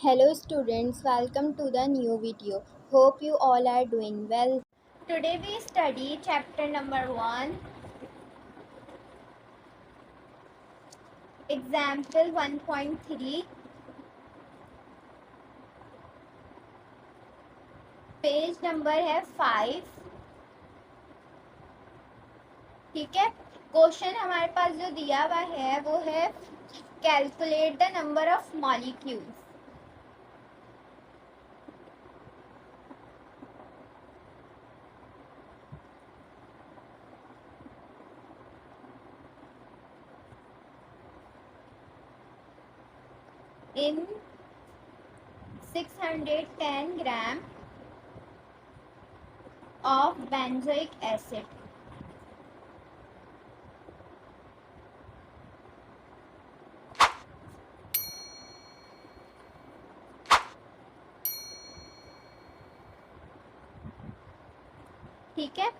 Hello students, welcome to the new video. Hope you all are doing well. Today we study chapter number 1, example 1.3, page number है 5. ठीक है, question हमारे पास जो दिया हुआ है वो है calculate the number of molecules. in 610 gram of benzoic acid. ठीक है,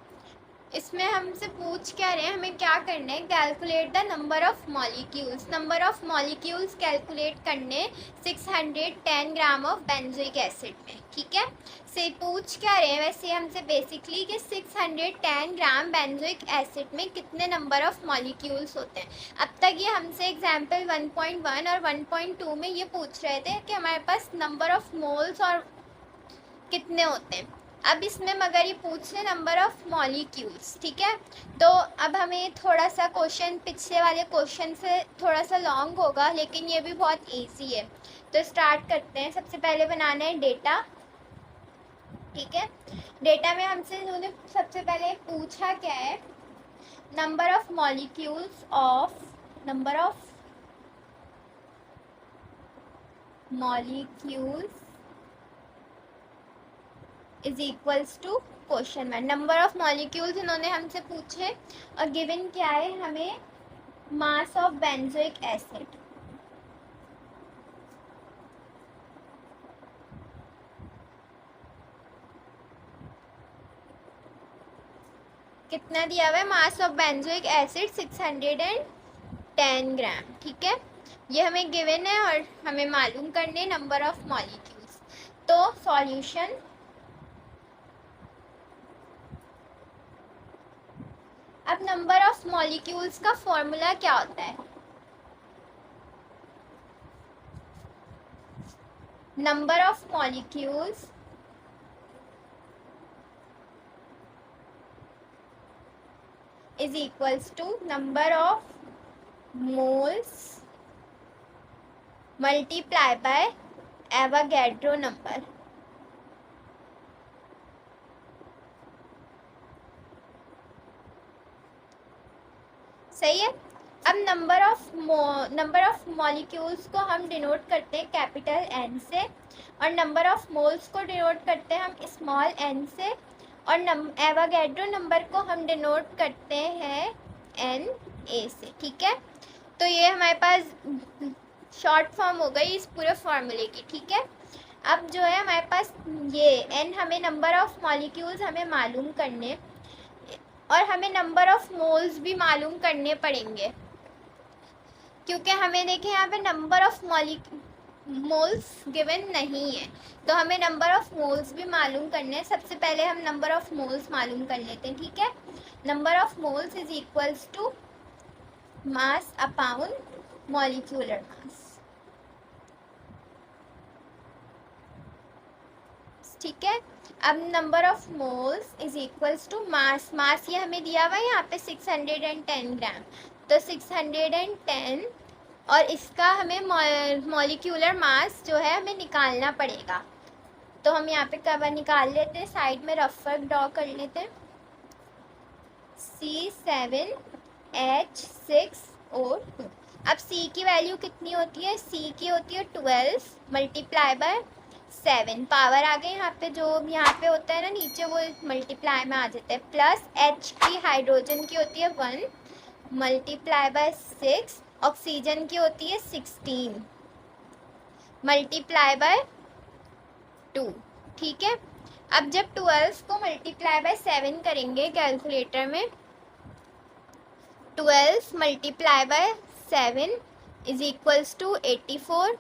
इसमें हमसे पूछ क्या रहे हैं, हमें क्या करना है, calculate the number of molecules. Number of molecules calculate करने 610 ग्राम ऑफ बेंजोइक एसिड में. ठीक है, से पूछ क्या रहे हैं वैसे हमसे बेसिकली कि 610 ग्राम बेंजोइक एसिड में कितने नंबर ऑफ मॉलिक्यूल्स होते हैं. अब तक ये हमसे एग्जाम्पल 1.1 और 1.2 में ये पूछ रहे थे कि हमारे पास नंबर ऑफ मोल्स और कितने होते हैं. अब इसमें मगर ये पूछ रहे नंबर ऑफ मॉलिक्यूल्स. ठीक है, तो अब हमें थोड़ा सा क्वेश्चन पिछले वाले क्वेश्चन से थोड़ा सा लॉन्ग होगा, लेकिन ये भी बहुत इजी है. तो स्टार्ट करते हैं. सबसे पहले बनाना है डेटा. ठीक है, डेटा में हमसे इन्होंने सबसे पहले पूछा क्या है, number of molecules is equals to question में नंबर ऑफ मॉलिक्यूल्स इन्होंने हमसे पूछे और गिवन क्या है हमें, मास ऑफ बेंजोइक एसिड. कितना दिया हुआ है, मास ऑफ बेंजोइक एसिड 610 ग्राम. ठीक है, ये हमें गिवन है और हमें मालूम करने नंबर ऑफ मॉलिक्यूल्स. तो सॉल्यूशन, अब नंबर ऑफ मॉलिक्यूल्स का फॉर्मूला क्या होता है, number of molecules is equals to number of moles multiply by Avogadro number. सही है. अब नंबर ऑफ मॉलिक्यूल्स को हम डिनोट करते हैं कैपिटल एन से और नंबर ऑफ मोल्स को डिनोट करते हैं हम स्मॉल एन से और एवोगैड्रो नंबर को हम डिनोट करते हैं एन ए से. ठीक है, तो ये हमारे पास शॉर्ट फॉर्म हो गई इस पूरे फॉर्मूले की. ठीक है, अब जो है हमारे पास ये एन, हमें नंबर ऑफ मॉलिक्यूल्स हमें मालूम करने और हमें नंबर ऑफ मोल्स भी मालूम करने पड़ेंगे, क्योंकि हमें देखें यहाँ पे नंबर ऑफ मोल्स गिवन नहीं है, तो हमें नंबर ऑफ मोल्स भी मालूम करने हैं. सबसे पहले हम नंबर ऑफ मोल्स मालूम कर लेते हैं. ठीक है, number of moles is equals to mass upon molecular mass. ठीक है, अब number of moles is equals to mass ये हमें दिया हुआ है यहाँ पे 610 ग्राम, तो 610 और इसका हमें मॉलिक्यूलर मास जो है हमें निकालना पड़ेगा. तो हम यहाँ पे कवर निकाल लेते हैं, साइड में रफर ड्रॉ कर लेते हैं. C7H6O2. अब C की वैल्यू कितनी होती है, C की होती है 12 मल्टीप्लाई बाय 7. पावर आ गए यहाँ पे, जो यहाँ पे होता है ना नीचे वो मल्टीप्लाई में आ जाता है. प्लस H की हाइड्रोजन की होती है 1 मल्टीप्लाई बाय 6. ऑक्सीजन की होती है 16 मल्टीप्लाई बाय 2. ठीक है, अब जब 12 को मल्टीप्लाई बाय 7 करेंगे कैलकुलेटर में, 12 multiply by 7 is equals to 84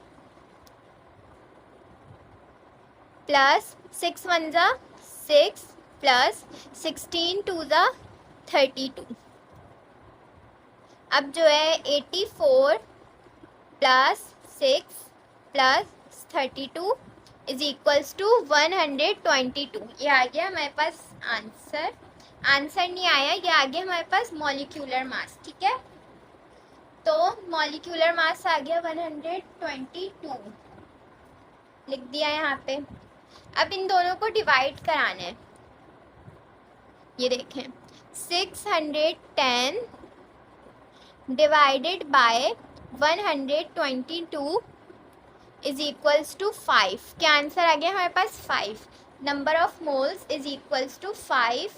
plus 6 1 ज़ा 6 प्लस 16 2 ज़ा 32। अब जो है 84 plus 6 plus 32 is equals to 122। ये आ गया हमारे पास आंसर। आंसर नहीं आया, ये आ गया हमारे पास मॉलिक्यूलर मास। ठीक है, तो मॉलिक्यूलर मास आ गया 122, लिख दिया यहाँ पे। अब इन दोनों को डिवाइड कराना है। ये देखें 610 divided by 122 is equals to 5। क्या आंसर आ गया हमारे पास 5। Number of moles is equals to 5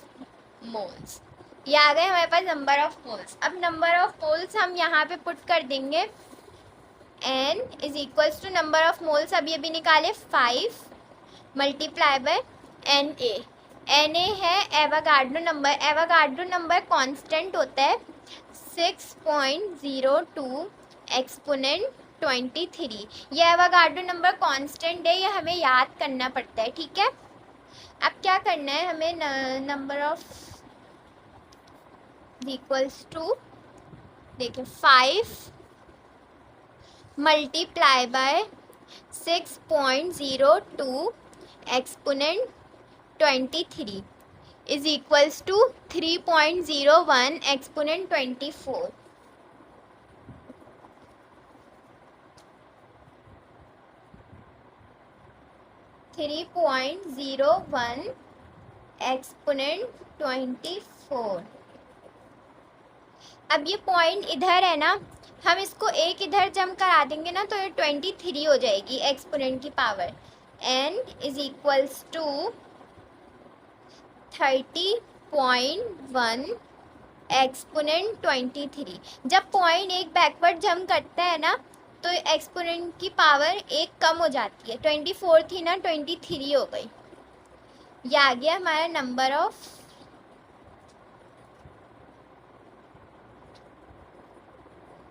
moles. ये आ गए हमारे पास नंबर ऑफ मोल्स। अब नंबर ऑफ मोल्स हम यहाँ पे पुट कर देंगे। n is equals to number of moles अभी अभी निकाले 5 मल्टीप्लाई बाय Na। Na है Avogadro number. Avogadro number constant होता है 6.02 एक्सपोनेंट 23। ये एवोगाड्रो नंबर कांस्टेंट है, ये हमें याद करना पड़ता है। ठीक है, अब क्या करना है हमें, नंबर ऑफ इक्वल्स टू देखिए 5 multiply by 6.02 exponent 23 is equals to 3.01 exponent 24। Exponent 24। अब ये पॉइंट इधर है ना, हम इसको एक इधर जम करा देंगे ना तो ये 23 हो जाएगी एक्सपोनेंट की power. n is equals to 30.1 exponent 23। जब पॉइंट एक बैकवर्ड जम करता है ना तो एक्सपोनेंट की पावर एक कम हो जाती है। 24 थी ना, 23 हो गई। ये आ गया हमारा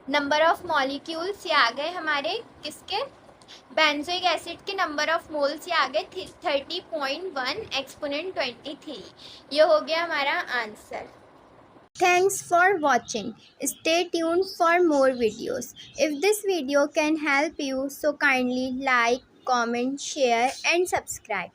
नंबर ऑफ मॉलिक्यूल्स। ये आ गए हमारे किसके, बेंजोइक एसिड के नंबर ऑफ मोल्स। ये आ गए 30.1 एक्सपोनेंट 23। ये हो गया हमारा answer. Thanks for watching. Stay tuned for more videos. If this video can help you, so kindly like, comment, share and subscribe.